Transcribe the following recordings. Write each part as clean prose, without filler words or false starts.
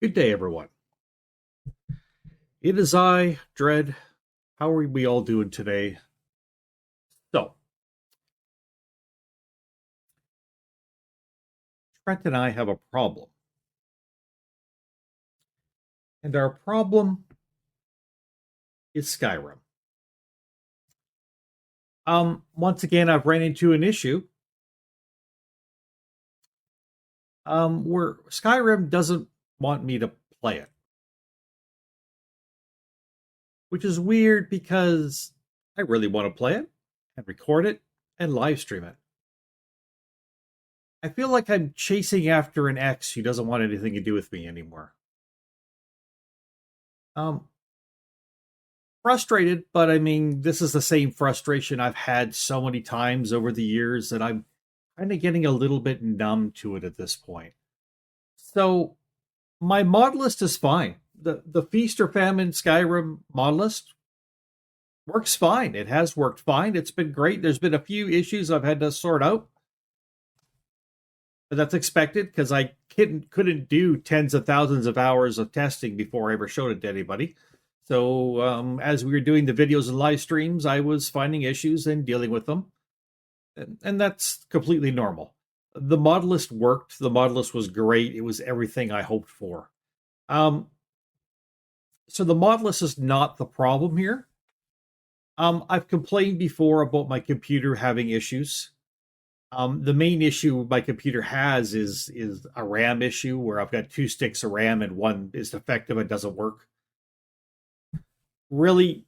Good day, everyone. It is I, Dread. How are we all doing today? So, Trent and I have a problem. And our problem is Skyrim. Once again, I've ran into an issue where Skyrim doesn't want me to play it. Which is weird because I really want to play it and record it and live stream it. I feel like I'm chasing after an ex who doesn't want anything to do with me anymore. Um, Frustrated, but I mean, this is the same frustration I've had so many times over the years that I'm kind of getting a little bit numb to it at this point. So, my mod list is fine. The Feast or Famine Skyrim mod list works fine. It has worked fine. It's been great. There's been a few issues I've had to sort out, but that's expected because I couldn't do tens of thousands of hours of testing before I ever showed it to anybody. So as we were doing the videos and live streams, I was finding issues and dealing with them. And that's completely normal. The mod list worked. The mod list was great. It was everything I hoped for. So the mod list is not the problem here. I've complained before about my computer having issues. The main issue my computer has is a RAM issue where I've got 2 sticks of RAM and one is defective and doesn't work. Really,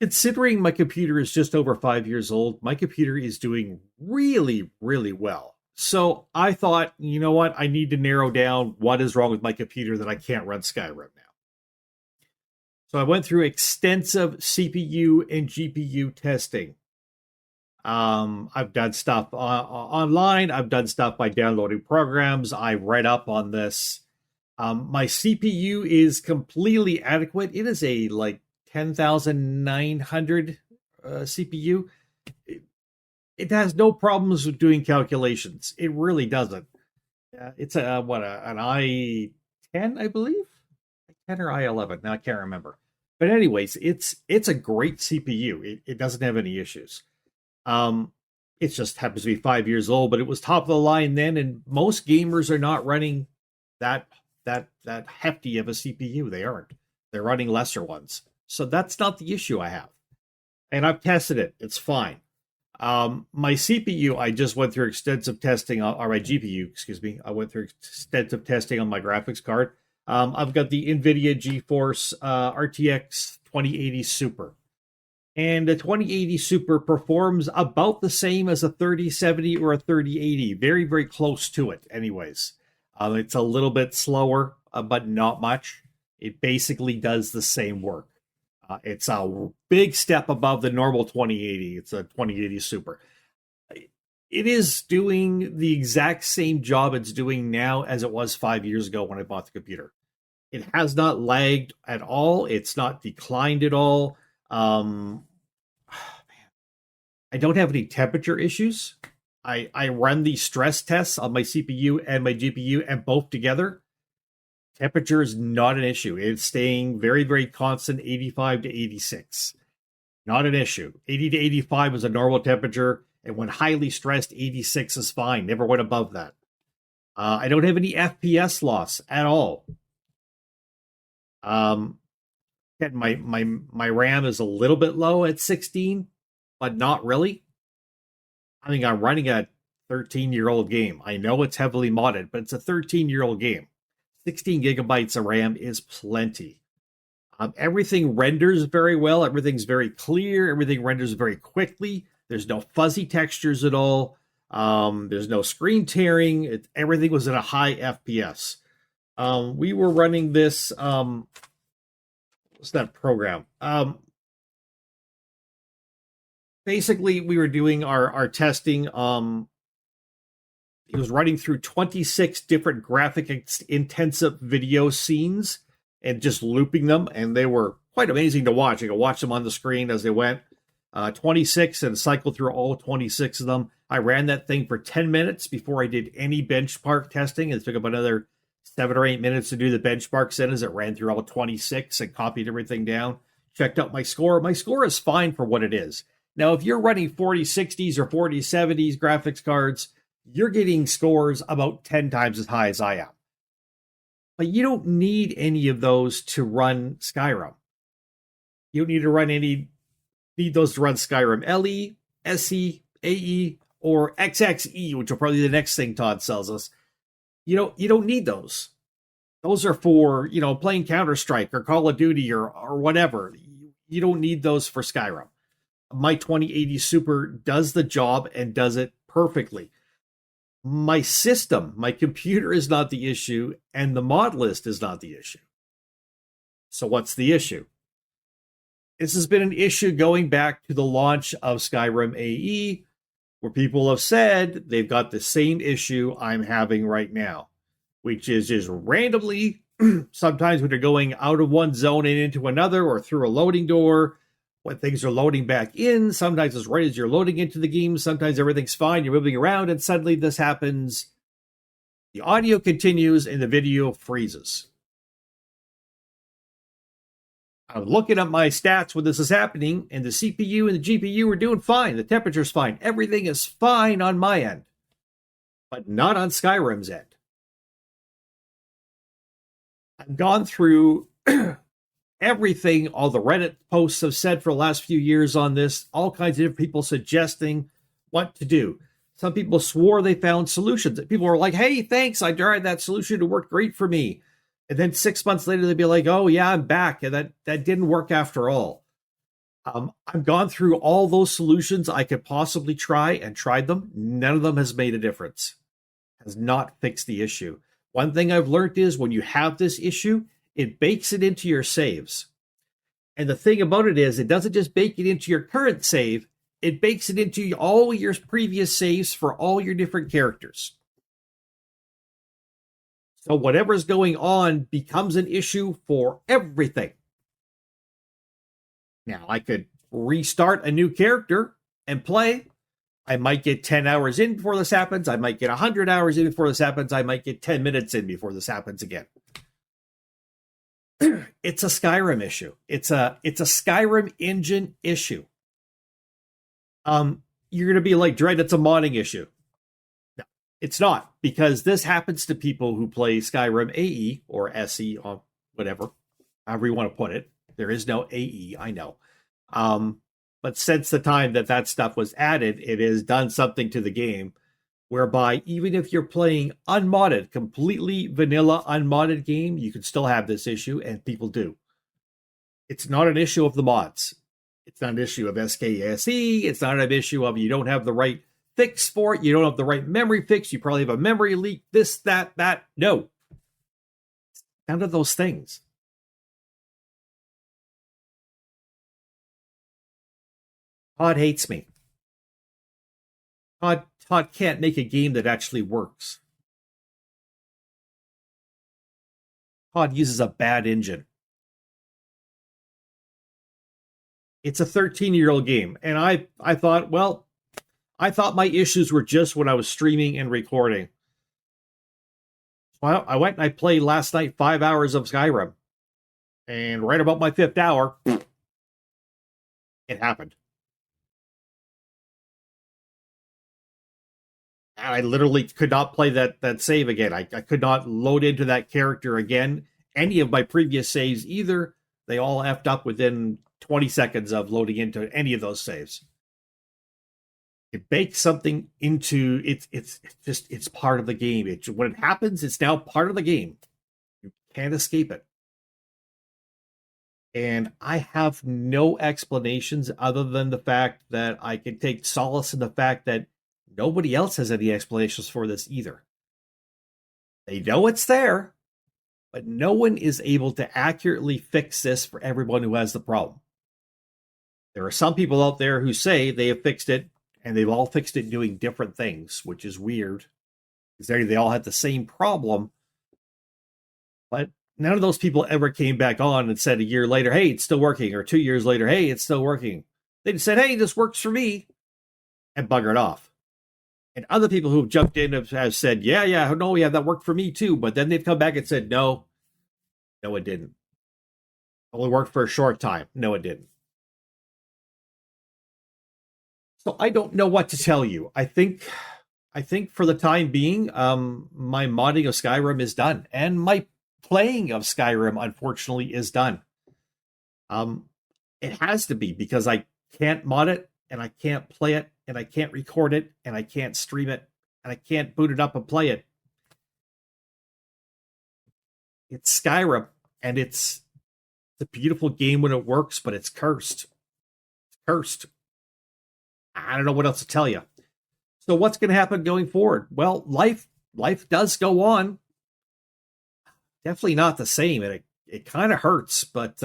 considering my computer is just over 5 years old, my computer is doing really, really well. So I thought, you know what? I need to narrow down what is wrong with my computer that I can't run Skyrim now. So I went through extensive CPU and GPU testing. I've done stuff online. I've done stuff by downloading programs. I read up on this. My CPU is completely adequate. It is a like 10,900 CPU. It has no problems with doing calculations. It really doesn't. It's an i10, I believe, 10 or i11. Now I can't remember. But anyways, it's a great CPU. It doesn't have any issues. It just happens to be 5 years old, but it was top of the line then, and most gamers are not running that hefty of a CPU. They aren't. They're running lesser ones. So that's not the issue I have. And I've tested it. It's fine. My CPU, I just went through extensive testing or my GPU, excuse me. I went through extensive testing on my graphics card. I've got the NVIDIA GeForce RTX 2080 Super. And the 2080 Super performs about the same as a 3070 or a 3080. Very, very close to it, anyways. It's a little bit slower, but not much. It basically does the same work. It's a big step above the normal 2080. It's a 2080 Super. It is doing the exact same job it's doing now as it was 5 years ago when I bought the computer. It has not lagged at all. It's not declined at all. I don't have any temperature issues. I run the stress tests on my CPU and my GPU and both together. Temperature is not an issue. It's staying very, very constant, 85 to 86. Not an issue. 80 to 85 is a normal temperature, and when highly stressed, 86 is fine. Never went above that. I don't have any FPS loss at all. My RAM is a little bit low at 16, but not really. I mean, I'm running a 13-year-old game. I know it's heavily modded, but it's a 13-year-old game. 16 gigabytes of RAM is plenty. Everything renders very well. Everything's very clear. Everything renders very quickly. There's no fuzzy textures at all. There's no screen tearing. Everything was at a high FPS. We were running this. What's that program? Basically, we were doing our testing. It was running through 26 different graphic intensive video scenes and just looping them, and they were quite amazing to watch. I could watch them on the screen as they went. 26 and cycled through all 26 of them. I ran that thing for 10 minutes before I did any benchmark testing. It took about another 7 or 8 minutes to do the benchmarks in as it ran through all 26 and copied everything down. Checked out my score. My score is fine for what it is. Now, if you're running 4060s or 4070s graphics cards, you're getting scores about 10 times as high as I am. But you don't need any of those to run Skyrim. You don't need those to run Skyrim LE, SE, AE, or XXE, which will probably be the next thing Todd sells us. You don't need those. Those are for, playing Counter-Strike or Call of Duty or whatever. You don't need those for Skyrim. My 2080 Super does the job and does it perfectly. My system, my computer is not the issue, and the mod list is not the issue. So what's the issue? This has been an issue going back to the launch of Skyrim AE, where people have said they've got the same issue I'm having right now, which is just randomly, sometimes when you're going out of one zone and into another or through a loading door, when things are loading back in, sometimes it's right as you're loading into the game, sometimes everything's fine, you're moving around, and suddenly this happens. The audio continues and the video freezes. I'm looking at my stats when this is happening, and the CPU and the GPU are doing fine. The temperature's fine. Everything is fine on my end, but not on Skyrim's end. I've gone through everything all the Reddit posts have said for the last few years on this, all kinds of different people suggesting what to do. Some people swore they found solutions. People were like, hey, thanks, I tried that solution. It worked great for me. And then 6 months later, they'd be like, oh, yeah, I'm back. And that didn't work after all. I've gone through all those solutions I could possibly try and tried them. None of them has made a difference. Has not fixed the issue. One thing I've learned is when you have this issue, it bakes it into your saves. And the thing about it is, it doesn't just bake it into your current save, it bakes it into all your previous saves for all your different characters. So whatever's going on becomes an issue for everything. Now, I could restart a new character and play. I might get 10 hours in before this happens. I might get 100 hours in before this happens. I might get 10 minutes in before this happens again. It's a Skyrim issue. It's a Skyrim engine issue. You're going to be like, Dread, it's a modding issue. No, it's not, because this happens to people who play Skyrim AE or SE or whatever, however you want to put it. There is no AE, I know. But since the time that stuff was added, it has done something to the game whereby even if you're playing unmodded, completely vanilla unmodded game, you can still have this issue, and people do. It's not an issue of the mods. It's not an issue of SKSE. It's not an issue of you don't have the right fix for it. You don't have the right memory fix. You probably have a memory leak, this, that. No. It's none of those things. Todd hates me. Todd can't make a game that actually works. Todd uses a bad engine. It's a 13-year-old game. And I thought my issues were just when I was streaming and recording. Well, I went and I played last night 5 hours of Skyrim. And right about my 5th hour, it happened. I literally could not play that save again. I could not load into that character again. Any of my previous saves either. They all effed up within 20 seconds of loading into any of those saves. It bakes something into it's part of the game. When it happens, it's now part of the game. You can't escape it. And I have no explanations other than the fact that I can take solace in the fact that nobody else has any explanations for this either. They know it's there, but no one is able to accurately fix this for everyone who has the problem. There are some people out there who say they have fixed it, and they've all fixed it doing different things, which is weird, because they all had the same problem. But none of those people ever came back on and said a year later, hey, it's still working, or 2 years later, hey, it's still working. They just said, hey, this works for me, and buggered off. And other people who've jumped in have said, yeah, no, yeah, that worked for me too. But then they've come back and said, no, it didn't. Only worked for a short time. No, it didn't. So I don't know what to tell you. I think for the time being, my modding of Skyrim is done, and my playing of Skyrim, unfortunately, is done. Um, it has to be because I can't mod it, and I can't play it, and I can't record it, and I can't stream it, and I can't boot it up and play it. It's Skyrim, and it's a beautiful game when it works, but it's cursed. It's cursed. I don't know what else to tell you. So what's going to happen going forward? Well, life does go on. Definitely not the same, and it kind of hurts, but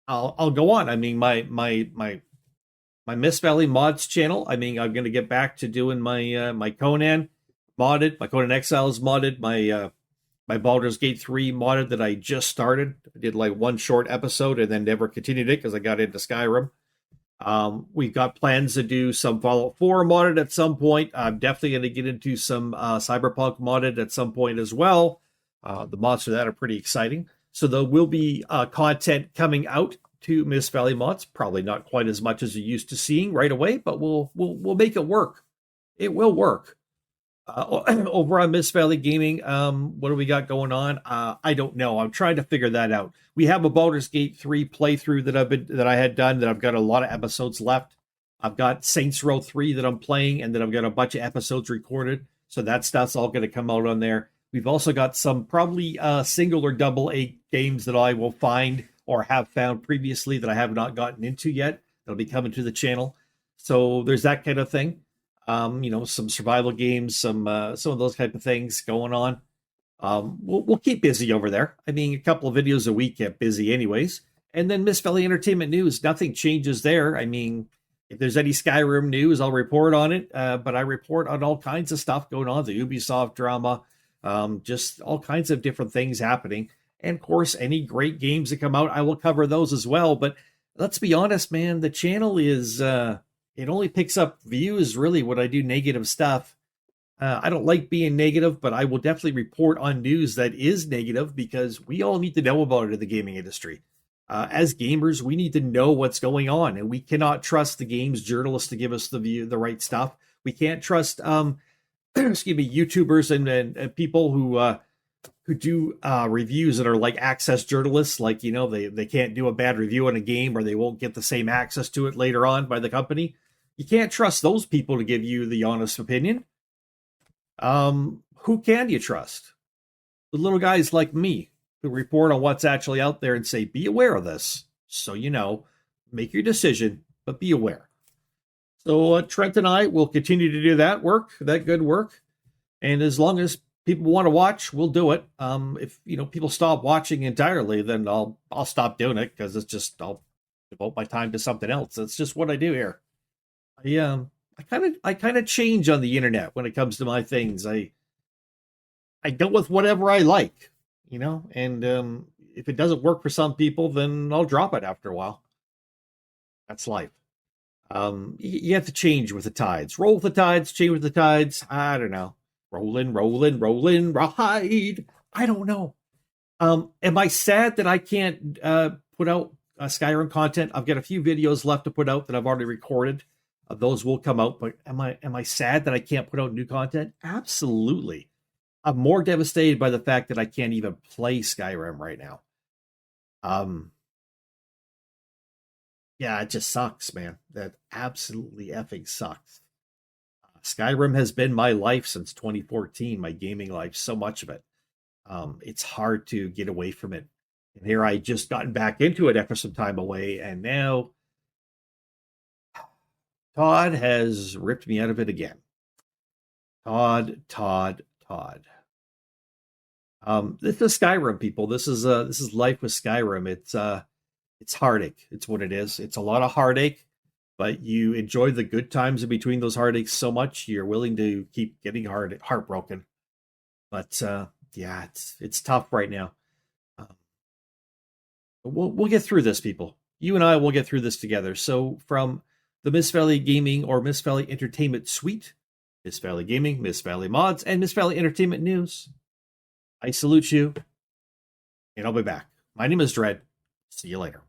I'll go on. I mean, my Mist-Valley-Modz channel. I mean, I'm going to get back to doing my Conan modded, my Conan Exiles modded, my Baldur's Gate 3 modded that I just started. I did like one short episode and then never continued it because I got into Skyrim. We've got plans to do some Fallout 4 modded at some point. I'm definitely going to get into some Cyberpunk modded at some point as well. The mods for that are pretty exciting. So there will be content coming out to Mist-Valley-Modz. Probably not quite as much as you're used to seeing right away, but we'll make it work. It will work. Over on Mist-Valley Gaming, what do we got going on? I don't know. I'm trying to figure that out. We have a Baldur's Gate 3 playthrough that I had done that I've got a lot of episodes left. I've got Saints Row 3 that I'm playing, and then I've got a bunch of episodes recorded. So that stuff's all going to come out on there. We've also got some probably single or double A games that I will find or have found previously that I have not gotten into yet. That'll be coming to the channel. So there's that kind of thing. Some survival games, some of those type of things going on. We'll keep busy over there. I mean, a couple of videos a week get busy anyways. And then Mist-Valley Entertainment News, nothing changes there. I mean, if there's any Skyrim news, I'll report on it. But I report on all kinds of stuff going on, the Ubisoft drama, just all kinds of different things happening. And of course, any great games that come out, I will cover those as well. But let's be honest, man, the channel is... it only picks up views, really, when I do negative stuff. I don't like being negative, but I will definitely report on news that is negative because we all need to know about it in the gaming industry. As gamers, we need to know what's going on, and we cannot trust the games journalists to give us the right stuff. We can't trust, YouTubers and people who do reviews that are like access journalists, like, they can't do a bad review on a game or they won't get the same access to it later on by the company. You can't trust those people to give you the honest opinion. Who can you trust? The little guys like me who report on what's actually out there and say, be aware of this. So, make your decision, but be aware. So Trent and I will continue to do that good work. And as long as people want to watch, we'll do it. If people stop watching entirely, then I'll stop doing it because it's just I'll devote my time to something else. That's just what I do here. I kind of change on the internet when it comes to my things. I go with whatever I like, and if it doesn't work for some people, then I'll drop it after a while. That's life. You have to change with the tides. Roll with the tides, change with the tides. I don't know. Rolling, ride. I don't know. Am I sad that I can't put out Skyrim content? I've got a few videos left to put out that I've already recorded. Those will come out, but am I sad that I can't put out new content? Absolutely. I'm more devastated by the fact that I can't even play Skyrim right now. Yeah, it just sucks, man. That absolutely effing sucks. Skyrim has been my life since 2014, my gaming life, so much of it. It's hard to get away from it. And here I just gotten back into it after some time away, and now Todd has ripped me out of it again. Todd. This is Skyrim, people. This is life with Skyrim. It's heartache. It's what it is. It's a lot of heartache, but you enjoy the good times in between those heartaches so much you're willing to keep getting heartbroken. But yeah, it's tough right now. We'll get through this, people. You and I will get through this together. So from the Mist-Valley Gaming or Mist-Valley Entertainment Suite, Mist-Valley Gaming, Mist-Valley-Modz, and Mist-Valley Entertainment News. I salute you, and I'll be back. My name is Dread. See you later.